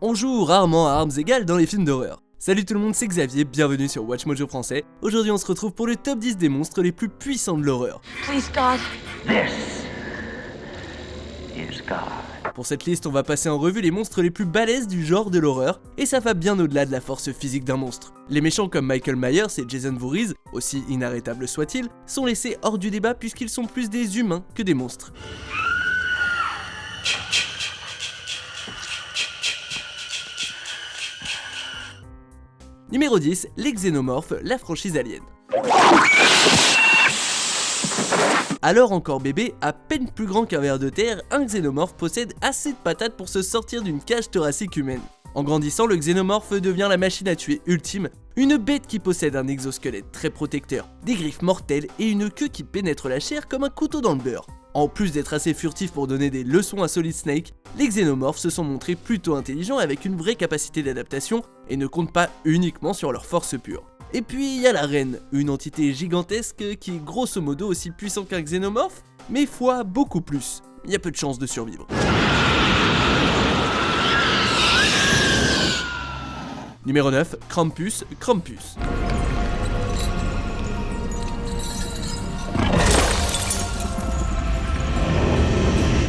On joue rarement à armes égales dans les films d'horreur. Salut tout le monde, c'est Xavier, bienvenue sur Watch Mojo français. Aujourd'hui on se retrouve pour le top 10 des monstres les plus puissants de l'horreur. Please God. This is God. Pour cette liste, on va passer en revue les monstres les plus balèzes du genre de l'horreur, et ça va bien au-delà de la force physique d'un monstre. Les méchants comme Michael Myers et Jason Voorhees, aussi inarrêtables soient-ils, sont laissés hors du débat puisqu'ils sont plus des humains que des monstres. Numéro 10, les xénomorphes, la franchise Alien. Alors encore bébé, à peine plus grand qu'un ver de terre, un xénomorphe possède assez de patates pour se sortir d'une cage thoracique humaine. En grandissant, le xénomorphe devient la machine à tuer ultime, une bête qui possède un exosquelette très protecteur, des griffes mortelles et une queue qui pénètre la chair comme un couteau dans le beurre. En plus d'être assez furtifs pour donner des leçons à Solid Snake, les xénomorphes se sont montrés plutôt intelligents avec une vraie capacité d'adaptation et ne comptent pas uniquement sur leur force pure. Et puis il y a la reine, une entité gigantesque qui est grosso modo aussi puissant qu'un xénomorphe, mais fois beaucoup plus. Il y a peu de chances de survivre. Numéro 9, Krampus.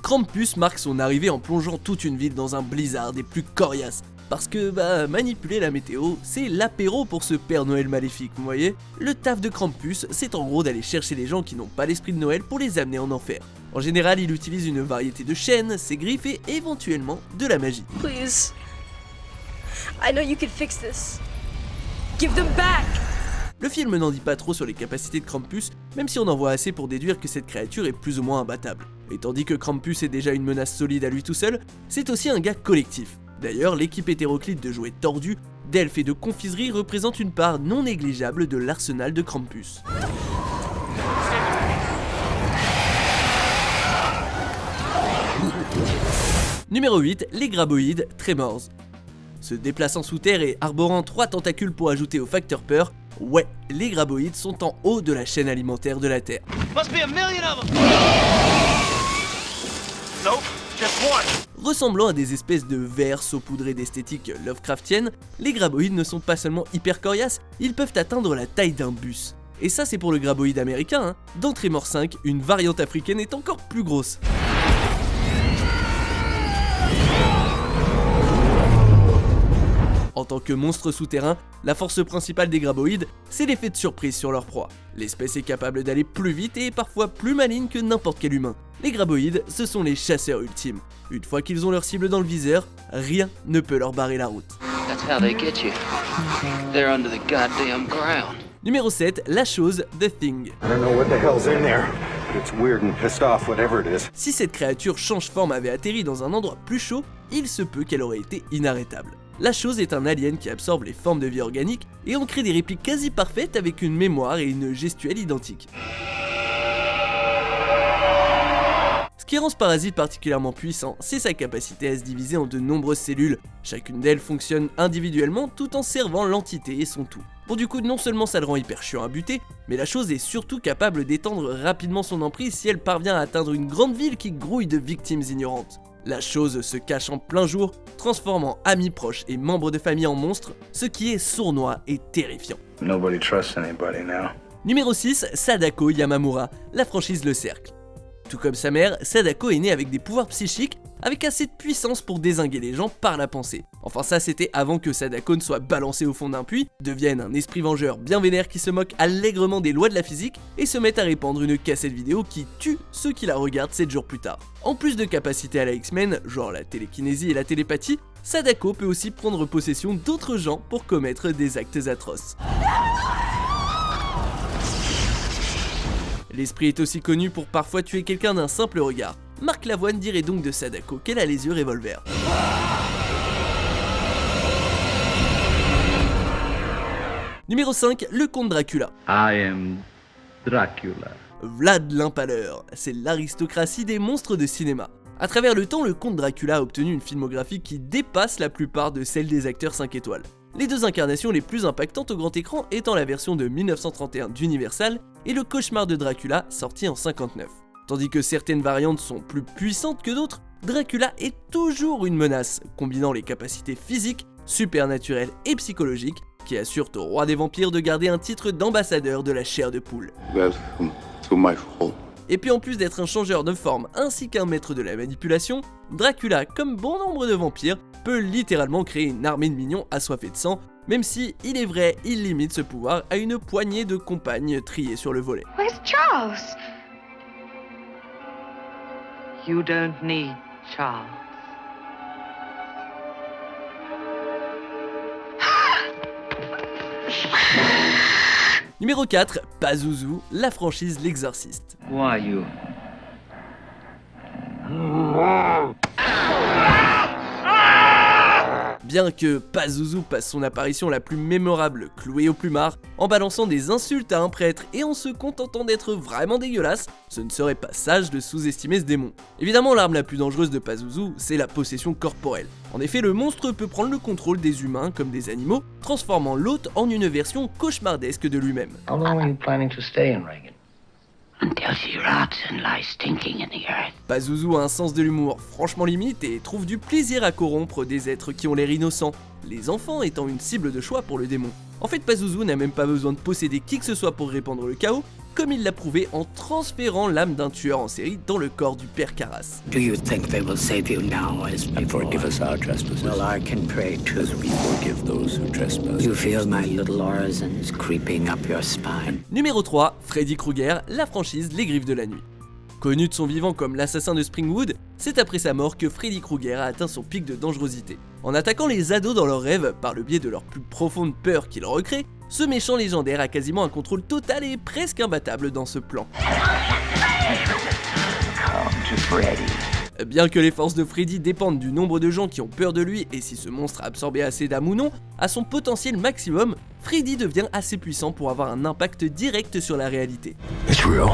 Krampus marque son arrivée en plongeant toute une ville dans un blizzard des plus coriaces. Parce que, manipuler la météo, c'est l'apéro pour ce Père Noël maléfique, vous voyez. Le taf de Krampus, c'est en gros d'aller chercher les gens qui n'ont pas l'esprit de Noël pour les amener en enfer. En général, il utilise une variété de chaînes, ses griffes et éventuellement de la magie. Please. I know you can fix this. Give them back. Le film n'en dit pas trop sur les capacités de Krampus, même si on en voit assez pour déduire que cette créature est plus ou moins imbattable. Et tandis que Krampus est déjà une menace solide à lui tout seul, c'est aussi un gars collectif. D'ailleurs, l'équipe hétéroclite de jouets tordus, d'elfes et de confiseries représente une part non négligeable de l'arsenal de Krampus. Numéro 8, les graboïdes Tremors. Se déplaçant sous terre et arborant 3 tentacules pour ajouter au facteur peur, ouais, les graboïdes sont en haut de la chaîne alimentaire de la Terre. Must be a million of them. Nope, just one. Ressemblant à des espèces de vers saupoudrés d'esthétique Lovecraftienne, les graboïdes ne sont pas seulement hyper coriaces, ils peuvent atteindre la taille d'un bus. Et ça c'est pour le graboïde américain, hein. Dans Tremors 5, une variante africaine est encore plus grosse. En tant que monstre souterrain, la force principale des graboïdes, c'est l'effet de surprise sur leur proie. L'espèce est capable d'aller plus vite et parfois plus maligne que n'importe quel humain. Les graboïdes, ce sont les chasseurs ultimes. Une fois qu'ils ont leur cible dans le viseur, rien ne peut leur barrer la route. That's how they get you. They're under the goddamn ground. Numéro 7, la chose The Thing. I don't know what the hell's in there, but it's weird and pissed off, whatever it is. Si cette créature change forme avait atterri dans un endroit plus chaud, il se peut qu'elle aurait été inarrêtable. La chose est un alien qui absorbe les formes de vie organique et en crée des répliques quasi parfaites avec une mémoire et une gestuelle identiques. Ce qui rend ce parasite particulièrement puissant, c'est sa capacité à se diviser en de nombreuses cellules. Chacune d'elles fonctionne individuellement tout en servant l'entité et son tout. Bon, du coup, non seulement ça le rend hyper chiant à buter, mais la chose est surtout capable d'étendre rapidement son emprise si elle parvient à atteindre une grande ville qui grouille de victimes ignorantes. La chose se cache en plein jour, transformant amis proches et membres de famille en monstres, ce qui est sournois et terrifiant. Nobody trusts anybody now. Numéro 6, Sadako Yamamura, la franchise Le Cercle. Tout comme sa mère, Sadako est née avec des pouvoirs psychiques, avec assez de puissance pour dézinguer les gens par la pensée. Enfin ça c'était avant que Sadako ne soit balancé au fond d'un puits, devienne un esprit vengeur bien vénère qui se moque allègrement des lois de la physique et se mette à répandre une cassette vidéo qui tue ceux qui la regardent 7 jours plus tard. En plus de capacités à la X-Men, genre la télékinésie et la télépathie, Sadako peut aussi prendre possession d'autres gens pour commettre des actes atroces. L'esprit est aussi connu pour parfois tuer quelqu'un d'un simple regard. Marc Lavoine dirait donc de Sadako qu'elle a les yeux revolver. Numéro 5, le comte Dracula. I am Dracula. Vlad l'Impaleur, c'est l'aristocratie des monstres de cinéma. À travers le temps, le comte Dracula a obtenu une filmographie qui dépasse la plupart de celle des acteurs 5 étoiles. Les deux incarnations les plus impactantes au grand écran étant la version de 1931 d'Universal et le cauchemar de Dracula sorti en 59. Tandis que certaines variantes sont plus puissantes que d'autres, Dracula est toujours une menace, combinant les capacités physiques, supernaturelles et psychologiques qui assurent au roi des vampires de garder un titre d'ambassadeur de la chair de poule. Welcome to my home. Et puis en plus d'être un changeur de forme ainsi qu'un maître de la manipulation, Dracula, comme bon nombre de vampires, peut littéralement créer une armée de minions assoiffés de sang, même si, il est vrai, il limite ce pouvoir à une poignée de compagnes triées sur le volet. Where's Charles? You don't need Charles. Numéro 4, Pazuzu, la franchise L'Exorciste. Who are you? Bien que Pazuzu passe son apparition la plus mémorable cloué au plumard, en balançant des insultes à un prêtre et en se contentant d'être vraiment dégueulasse, ce ne serait pas sage de sous-estimer ce démon. Évidemment, l'arme la plus dangereuse de Pazuzu, c'est la possession corporelle. En effet, le monstre peut prendre le contrôle des humains comme des animaux, transformant l'hôte en une version cauchemardesque de lui-même. How long are you planning to stay in Reagan? Until she rots and lies stinking in the earth. Pazuzu a un sens de l'humour franchement limite et trouve du plaisir à corrompre des êtres qui ont l'air innocents, les enfants étant une cible de choix pour le démon. En fait, Pazuzu n'a même pas besoin de posséder qui que ce soit pour répandre le chaos, comme il l'a prouvé en transférant l'âme d'un tueur en série dans le corps du père Karras. Do you think they will save you now as before? Forgive us our trespasses. Well, I can pray too. As we forgive those who trespass. You feel my little orisons creeping up your spine. Numéro 3, Freddy Krueger, la franchise Les Griffes de la Nuit. Connu de son vivant comme l'assassin de Springwood, c'est après sa mort que Freddy Krueger a atteint son pic de dangerosité. En attaquant les ados dans leurs rêves par le biais de leur plus profonde peur qu'il recrée, ce méchant légendaire a quasiment un contrôle total et presque imbattable dans ce plan. Bien que les forces de Freddy dépendent du nombre de gens qui ont peur de lui et si ce monstre a absorbé assez d'âme ou non, à son potentiel maximum, Freddy devient assez puissant pour avoir un impact direct sur la réalité. It's real.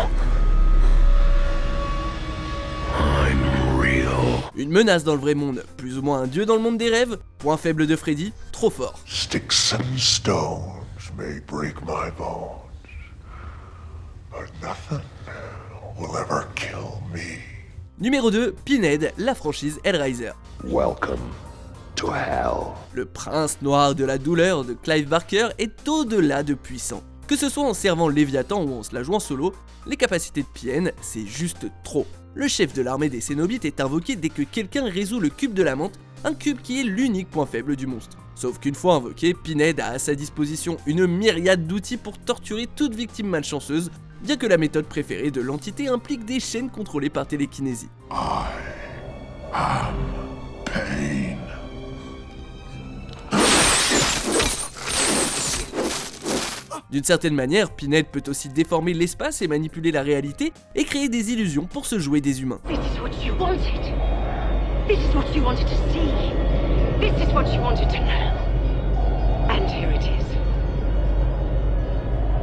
I'm real. Une menace dans le vrai monde, plus ou moins un dieu dans le monde des rêves, point faible de Freddy, trop fort. Sticks and stones may break my bones, but nothing will ever kill me. Numéro 2, Pinhead, la franchise Hellraiser. Welcome to hell. Le prince noir de la douleur de Clive Barker est au-delà de puissant. Que ce soit en servant Léviathan ou en se la jouant solo, les capacités de Pien, c'est juste trop. Le chef de l'armée des Cénobites est invoqué dès que quelqu'un résout le cube de la menthe, un cube qui est l'unique point faible du monstre. Sauf qu'une fois invoqué, Pinhead a à sa disposition une myriade d'outils pour torturer toute victime malchanceuse, bien que la méthode préférée de l'entité implique des chaînes contrôlées par télékinésie. I am pain. D'une certaine manière, Pinhead peut aussi déformer l'espace et manipuler la réalité et créer des illusions pour se jouer des humains. This is what you wanted. This is what you wanted to see. This is what you wanted to know. And here it is.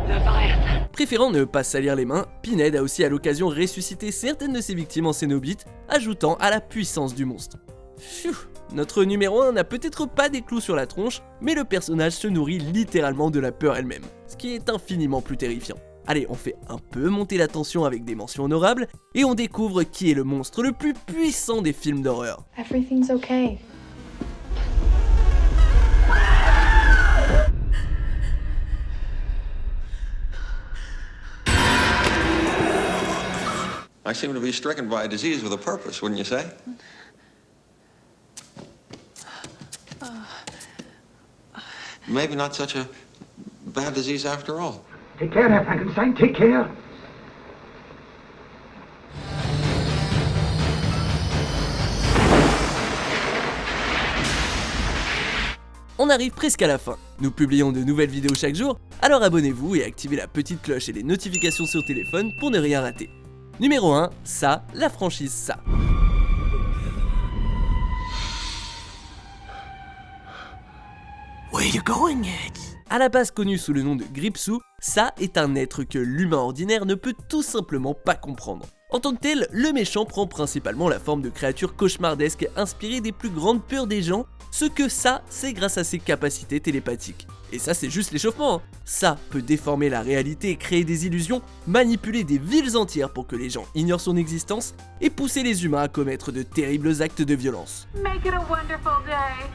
Leviathan. Préférant ne pas salir les mains, Pinhead a aussi à l'occasion ressuscité certaines de ses victimes en Cénobites, ajoutant à la puissance du monstre. Pfiou. Notre numéro 1 n'a peut-être pas des clous sur la tronche, mais le personnage se nourrit littéralement de la peur elle-même, ce qui est infiniment plus terrifiant. Allez, on fait un peu monter la tension avec des mentions honorables, et on découvre qui est le monstre le plus puissant des films d'horreur. Everything's okay. I seem to be stricken by a disease with a purpose, wouldn't you say? Maybe not such a bad disease after all. Take care there, Frankenstein, take care. On arrive presque à la fin. Nous publions de nouvelles vidéos chaque jour, alors abonnez-vous et activez la petite cloche et les notifications sur téléphone pour ne rien rater. Numéro 1, ça, la franchise ça. Where you going, Ed? À la base connu sous le nom de Gripsou, ça est un être que l'humain ordinaire ne peut tout simplement pas comprendre. En tant que tel, le méchant prend principalement la forme de créatures cauchemardesques inspirées des plus grandes peurs des gens Ce que ça, c'est grâce à ses capacités télépathiques. Et ça, c'est juste l'échauffement, hein. Ça peut déformer la réalité, créer des illusions, manipuler des villes entières pour que les gens ignorent son existence et pousser les humains à commettre de terribles actes de violence. Make it a wonderful day.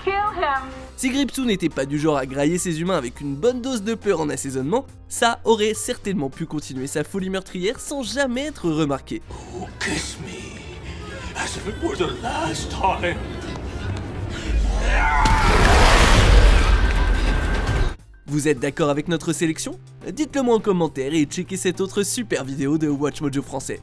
Kill him. Si Gripsou n'était pas du genre à grailler ses humains avec une bonne dose de peur en assaisonnement, ça aurait certainement pu continuer sa folie meurtrière sans jamais être remarqué. Oh, kiss me, as if it were the last time. Vous êtes d'accord avec notre sélection? Dites-le moi en commentaire et checkez cette autre super vidéo de Watch Mojo français.